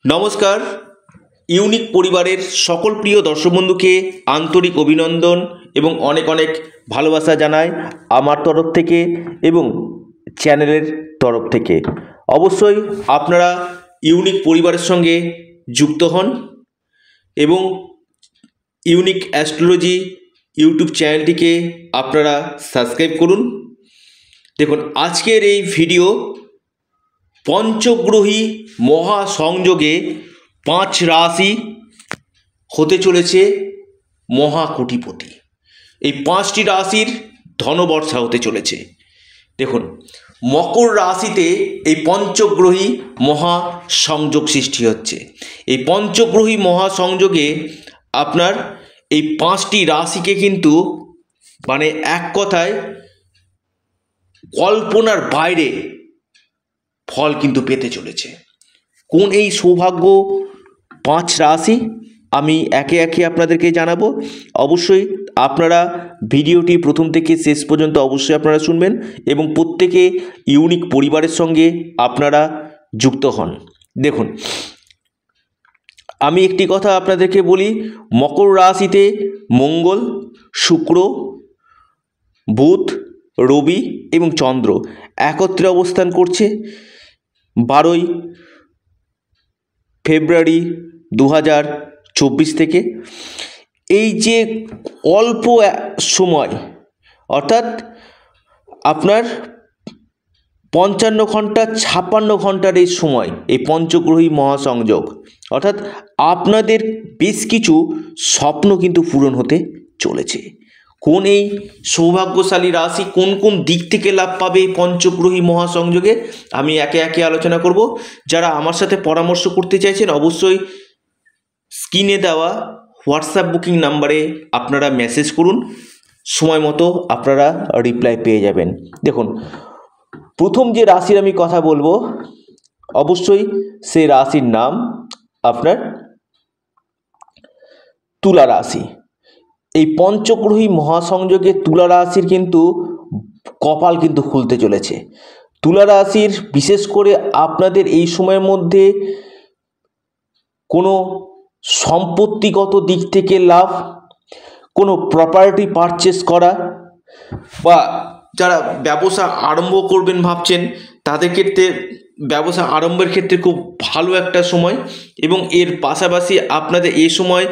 নমস্কার। ইউনিক পরিবারের সকল প্রিয় দর্শক বন্ধুকে আন্তরিক অভিনন্দন এবং অনেক অনেক ভালোবাসা জানাই আমার তরফ থেকে এবং চ্যানেলের তরফ থেকে। অবশ্যই আপনারা ইউনিক পরিবারের সঙ্গে যুক্ত হন এবং ইউনিক অ্যাস্ট্রোলজি ইউটিউব চ্যানেলটিকে আপনারা সাবস্ক্রাইব করুন। দেখুন, আজকের এই ভিডিও পঞ্চগ্রহী মহাসংযোগে 5 রাশি হতে চলেছে মহাকোটিপতি। এই 5টি রাশির ধনবর্ষা হতে চলেছে। দেখুন, মকর রাশিতে এই পঞ্চগ্রহী মহাসংযোগ সৃষ্টি হচ্ছে। এই পঞ্চগ্রহী মহাসংযোগে আপনার এই 5টি রাশিকে কিন্তু মানে এক কথায় কল্পনার বাইরে ফল কিন্তু পেতে চলেছে। কোন এই সৌভাগ্য 5 রাশি আমি একে একে আপনাদেরকে জানাবো। অবশ্যই আপনারা ভিডিওটি প্রথম থেকে শেষ পর্যন্ত অবশ্যই আপনারা শুনবেন এবং প্রত্যেকে ইউনিক পরিবারের সঙ্গে আপনারা যুক্ত হন। দেখুন, আমি একটি কথা আপনাদেরকে বলি, মকর রাশিতে মঙ্গল, শুক্র, বুধ, রবি এবং চন্দ্র একত্রে অবস্থান করছে 12ই ফেব্রুয়ারি 2024 থেকে। এই যে অল্প সময় অর্থাৎ আপনার 55 ঘন্টা 56 ঘন্টার এই সময়, এই পঞ্চগ্রহী মহাসংযোগ অর্থাৎ আপনাদের বেশ কিছু স্বপ্ন কিন্তু পূরণ হতে চলেছে। কোন এই সৌভাগ্যশালী রাশি কোন কোন দিক থেকে লাভ পাবে এই পঞ্চগ্রহী মহাসংযোগে আমি একে একে আলোচনা করব। যারা আমার সাথে পরামর্শ করতে চাইছেন অবশ্যই স্ক্রিনে দেওয়া হোয়াটসঅ্যাপ বুকিং নাম্বারে আপনারা মেসেজ করুন, সময় মতো আপনারা রিপ্লাই পেয়ে যাবেন। দেখুন, প্রথম যে রাশির আমি কথা বলবো অবশ্যই সেই রাশির নাম আপনার তুলা রাশি। এই পঞ্চগ্রহী মহাসংযোগে তুলা রাশির কিন্তু কপাল কিন্তু খুলতে চলেছে। তুলা রাশির বিশেষ করে আপনাদের এই সময়ের মধ্যে কোনো সম্পত্তিগত দিক থেকে লাভ, কোনো প্রপার্টি পারচেস করা বা যারা ব্যবসা আরম্ভ করবেন ভাবছেন তাদের ক্ষেত্রে ব্যবসা আরম্ভের ক্ষেত্রে খুব ভালো একটা সময় এবং এর পাশাপাশি আপনাদের এই সময়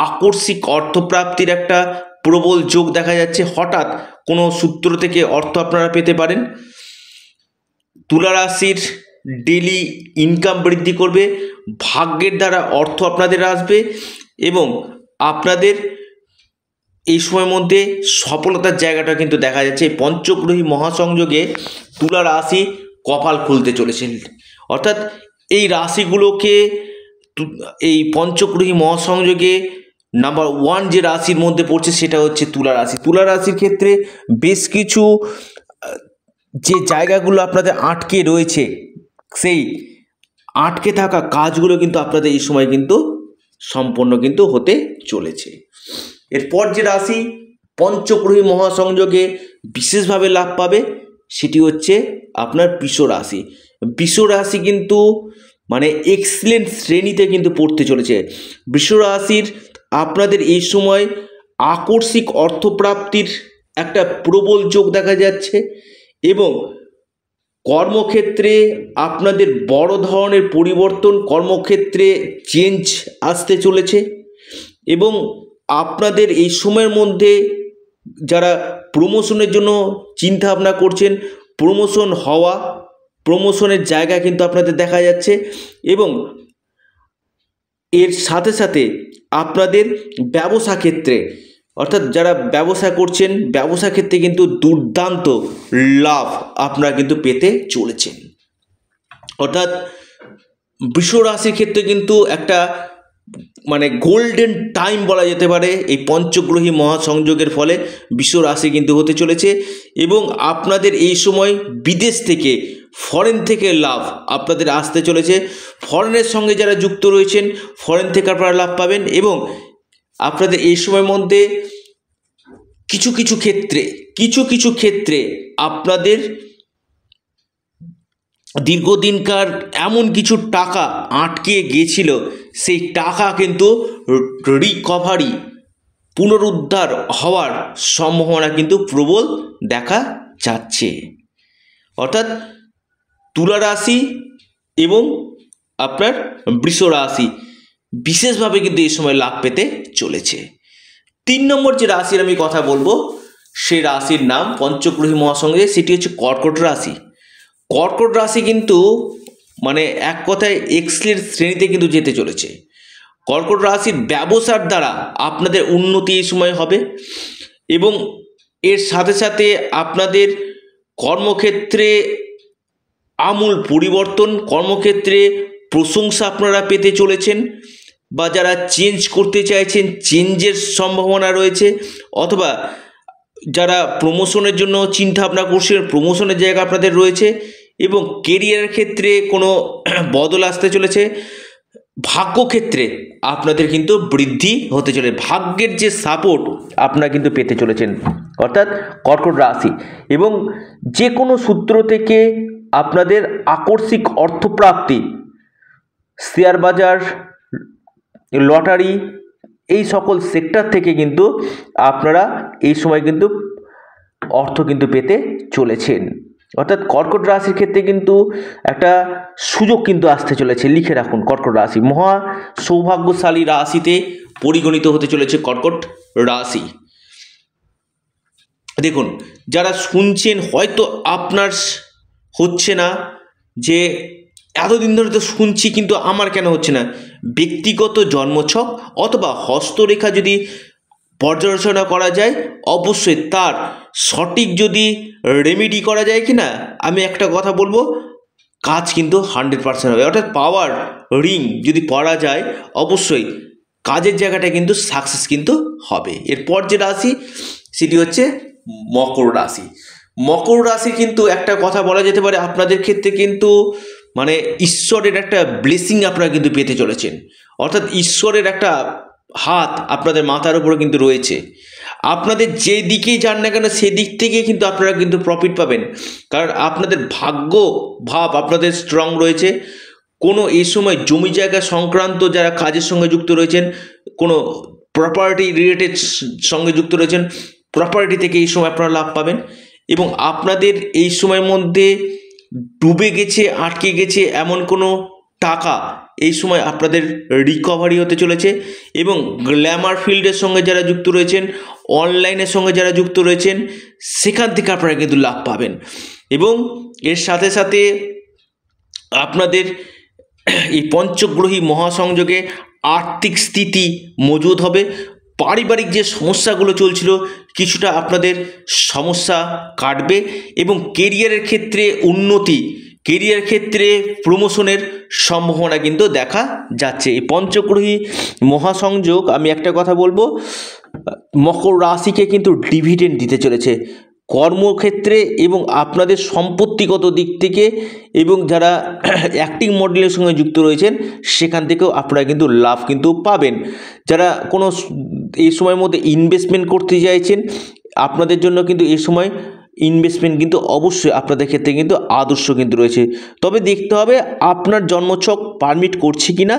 আকস্মিক অর্থপ্রাপ্তির একটা প্রবল যোগ দেখা যাচ্ছে। হঠাৎ কোনো সূত্র থেকে অর্থ আপনারা পেতে পারেন। তুলা রাশির ডেলি ইনকাম বৃদ্ধি করবে, ভাগ্যের দ্বারা অর্থ আপনাদের আসবে এবং আপনাদের এই সময়ের মধ্যে সফলতার জায়গাটা কিন্তু দেখা যাচ্ছে। এই পঞ্চগ্রহী মহাসংযোগে তুলা রাশি কপাল খুলতে চলেছেন। অর্থাৎ এই রাশিগুলোকে এই পঞ্চগ্রহী মহাসংযোগে নাম্বার 1 যে রাশির মধ্যে পড়ছে সেটা হচ্ছে তুলা রাশি। তুলা রাশির ক্ষেত্রে বেশ কিছু যে জায়গাগুলো আপনাদের আটকে রয়েছে সেই আটকে থাকা কাজগুলো কিন্তু আপনাদের এই সময় কিন্তু সম্পন্ন কিন্তু হতে চলেছে। এরপর যে রাশি পঞ্চগ্রহী মহাসংযোগে বিশেষভাবে লাভ পাবে সেটি হচ্ছে আপনার বৃষ রাশি। বৃষ রাশি কিন্তু মানে এক্সিলেন্ট শ্রেণীতে কিন্তু পড়তে চলেছে। বৃষ রাশির আপনাদের এই সময় আকস্মিক অর্থপ্রাপ্তির একটা প্রবল যোগ দেখা যাচ্ছে এবং কর্মক্ষেত্রে আপনাদের বড় ধরনের পরিবর্তন, কর্মক্ষেত্রে চেঞ্জ আসতে চলেছে এবং আপনাদের এই সময়ের মধ্যে যারা প্রমোশনের জন্য চিন্তা ভাবনা করছেন প্রমোশন হওয়া, প্রমোশনের জায়গা কিন্তু আপনাদের দেখা যাচ্ছে এবং এর সাথে সাথে আপনাদের ব্যবসা ক্ষেত্রে অর্থাৎ যারা ব্যবসা করছেন ব্যবসা ক্ষেত্রে কিন্তু দুর্দান্ত লাভ আপনারা কিন্তু পেতে চলেছেন। অর্থাৎ বৃষ রাশির ক্ষেত্রে কিন্তু একটা মানে গোল্ডেন টাইম বলা যেতে পারে এই পঞ্চগ্রহী মহাসংযোগের ফলে বৃষ রাশি কিন্তু হতে চলেছে এবং আপনাদের এই সময় বিদেশ থেকে ফরেন থেকে লাভ আপনাদের আসতে চলেছে। ফরেনের সঙ্গে যারা যুক্ত রয়েছেন ফরেন থেকে আপনারা লাভ পাবেন এবং আপনাদের এই সময়ের মধ্যে কিছু কিছু ক্ষেত্রে আপনাদের দীর্ঘদিনকার এমন কিছু টাকা আটকে গিয়েছিল, সেই টাকা কিন্তু রিকভারি পুনরুদ্ধার হওয়ার সম্ভাবনা কিন্তু প্রবল দেখা যাচ্ছে। অর্থাৎ তুলা রাশি এবং আপনার বৃষ রাশি বিশেষভাবে কিন্তু এই সময় লাভ পেতে চলেছে। 3 নম্বর যে রাশির আমি কথা বলবো, সেই রাশির নাম পঞ্চগ্রহী মহাসংঘে, সেটি হচ্ছে কর্কট রাশি। কর্কট রাশি কিন্তু মানে এক কথায় এক্সেলেন্ট শ্রেণীতে কিন্তু যেতে চলেছে। কর্কট রাশির ব্যবসার দ্বারা আপনাদের উন্নতি এই সময় হবে এবং এর সাথে সাথে আপনাদের কর্মক্ষেত্রে আমূল পরিবর্তন, কর্মক্ষেত্রে প্রশংসা আপনারা পেতে চলেছেন, বা যারা চেঞ্জ করতে চাইছেন চেঞ্জের সম্ভাবনা রয়েছে, অথবা যারা প্রমোশনের জন্য চিন্তা ভাবনা করছেন প্রমোশনের জায়গা আপনাদের রয়েছে, এবং কেরিয়ারের ক্ষেত্রে কোনো বদল আসতে চলেছে। ভাগ্যক্ষেত্রে আপনাদের কিন্তু বৃদ্ধি হতে চলে, ভাগ্যের যে সাপোর্ট আপনারা কিন্তু পেতে চলেছেন, অর্থাৎ কর্কট রাশি। এবং যে কোনো সূত্র থেকে আপনাদের আকস্মিক অর্থপ্রাপ্তি, শেয়ার বাজার, লটারি, এই সকল সেক্টর থেকে কিন্তু আপনারা এই সময় কিন্তু অর্থ কিন্তু পেতে চলেছেন। অর্থাৎ কর্কট রাশির ক্ষেত্রে কিন্তু একটা সুযোগ কিন্তু আসতে চলেছে, লিখে রাখুন। কর্কট রাশি মহা সৌভাগ্যশালী রাশিতে পরিগণিত হতে চলেছে কর্কট রাশি। দেখুন, যারা শুনছেন হয়তো আপনার হচ্ছে না, যে এতদিন ধরে তো শুনছি কিন্তু আমার কেন হচ্ছে না, ব্যক্তিগত জন্মছক অথবা হস্তরেখা যদি পর্যালোচনা করা যায়, অবশ্যই তার সঠিক যদি রেমেডি করা যায় কি না, আমি একটা কথা বলবো, কাজ কিন্তু 100% হবে। অর্থাৎ পাওয়ার রিং যদি পড়া যায়, অবশ্যই কাজের জায়গাটা কিন্তু সাকসেস কিন্তু হবে। এরপর যে রাশি সেটি হচ্ছে মকর রাশি। মকর রাশি কিন্তু একটা কথা বলা যেতে পারে, আপনাদের ক্ষেত্রে কিন্তু মানে ঈশ্বরের একটা ব্লেসিং আপনারা কিন্তু পেতে চলেছেন। অর্থাৎ ঈশ্বরের একটা হাত আপনাদের মাথার উপরে কিন্তু রয়েছে। আপনাদের যে দিকেই যান না কেন সেদিক থেকে কিন্তু আপনারা কিন্তু প্রফিট পাবেন, কারণ আপনাদের ভাগ্য ভাব আপনাদের স্ট্রং রয়েছে। কোনো এই সময় জমি জায়গা সংক্রান্ত যারা কাজের সঙ্গে যুক্ত রয়েছেন, কোনো প্রপার্টি রিলেটেড সঙ্গে যুক্ত রয়েছেন, প্রপার্টি থেকে এই সময় আপনারা লাভ পাবেন। এবং আপনাদের এই সময়ের মধ্যে ডুবে গেছে, আটকে গেছে এমন কোনো টাকা এই সময় আপনাদের রিকভারি হতে চলেছে। এবং গ্ল্যামার ফিল্ডের সঙ্গে যারা যুক্ত রয়েছেন, অনলাইনের সঙ্গে যারা যুক্ত রয়েছেন, সেখান থেকে আপনারা কিন্তু লাভ পাবেন। এবং এর সাথে সাথে আপনাদের এই পঞ্চগ্রহী মহাসংযোগে আর্থিক স্থিতি মজবুত হবে। পারিবারিক যে সমস্যাগুলো চলছিল কিছুটা আপনাদের সমস্যা কাটবে, এবং কেরিয়ারের ক্ষেত্রে উন্নতি, কেরিয়ার ক্ষেত্রে প্রমোশনের সম্ভাবনা কিন্তু দেখা যাচ্ছে। এই পঞ্চগ্রহী মহাসংযোগ, আমি একটা কথা বলবো, মকর রাশিকে কিন্তু ডিভিডেন্ড দিতে চলেছে কর্মক্ষেত্রে এবং আপনাদের সম্পত্তিগত দিক থেকে, এবং যারা অ্যাক্টিং মডেলের সঙ্গে যুক্ত রয়েছেন সেখান থেকেও আপনারা কিন্তু লাভ কিন্তু পাবেন। যারা কোনো এই সময়ের মধ্যে ইনভেস্টমেন্ট করতে চাইছেন, আপনাদের জন্য কিন্তু এই সময় ইনভেস্টমেন্ট কিন্তু অবশ্যই আপনাদের ক্ষেত্রে কিন্তু আদর্শ কিন্তু রয়েছে। তবে দেখতে হবে আপনার জন্মছক পারমিট করছে কি না,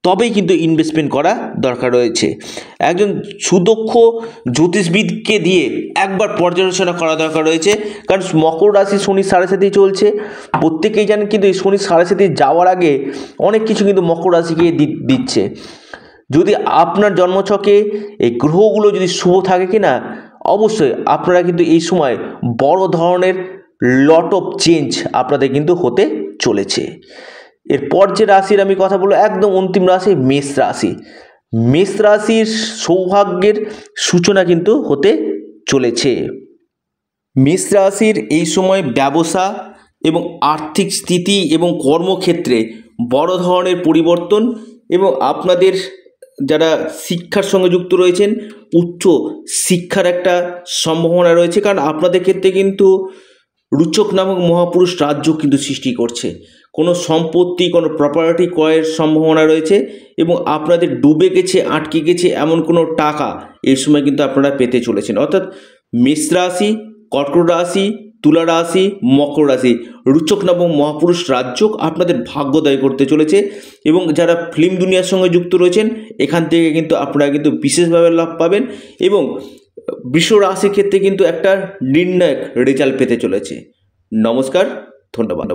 তবেই কিন্তু ইনভেস্টমেন্ট করা দরকার রয়েছে। একজন সুদক্ষ জ্যোতিষবিদকে দিয়ে একবার পর্যালোচনা করা দরকার রয়েছে, কারণ মকর রাশি শনি 7.5 চলছে, প্রত্যেকেই জানেন। কিন্তু এই শনি 7.5 যাওয়ার আগে অনেক কিছু কিন্তু মকর রাশিকে দিচ্ছে। যদি আপনার জন্মছকে এই গ্রহগুলো যদি শুভ থাকে কি না, অবশ্যই আপনারা কিন্তু এই সময় বড় ধরনের লট অফ চেঞ্জ আপনাদের কিন্তু হতে চলেছে। এরপর যে রাশির আমি কথা বলবো, একদম অন্তিম রাশি মেষ রাশি। মেষ রাশির সৌভাগ্যের সূচনা কিন্তু হতে চলেছে। মেষ রাশির এই সময় ব্যবসা এবং আর্থিক স্থিতি এবং কর্মক্ষেত্রে বড় ধরনের পরিবর্তন, এবং আপনাদের যারা শিক্ষার সঙ্গে যুক্ত রয়েছেন উচ্চ শিক্ষার একটা সম্ভাবনা রয়েছে, কারণ আপনাদের ক্ষেত্রে কিন্তু রুচক নামক মহাপুরুষ রাজ্য কিন্তু সৃষ্টি করছে। কোনো সম্পত্তি, কোনো প্রপার্টি ক্রয়ের সম্ভাবনা রয়েছে, এবং আপনাদের ডুবে গেছে, আটকে গেছে এমন কোনো টাকা এই সময় কিন্তু আপনারা পেতে চলেছেন। অর্থাৎ মেষ রাশি, কর্কট রাশি, তুলা রাশি, মকর রাশি, রুচক এবং মহাপুরুষ রাজযোগ আপনাদের ভাগ্যদায়ী করতে চলেছে। এবং যারা ফিল্ম দুনিয়ার সঙ্গে যুক্ত রয়েছেন এখান থেকে কিন্তু আপনারা কিন্তু বিশেষভাবে লাভ পাবেন এবং বৃষ রাশির ক্ষেত্রে কিন্তু একটা নির্ণায়ক রেজাল্ট পেতে চলেছে। নমস্কার, ধন্যবাদ।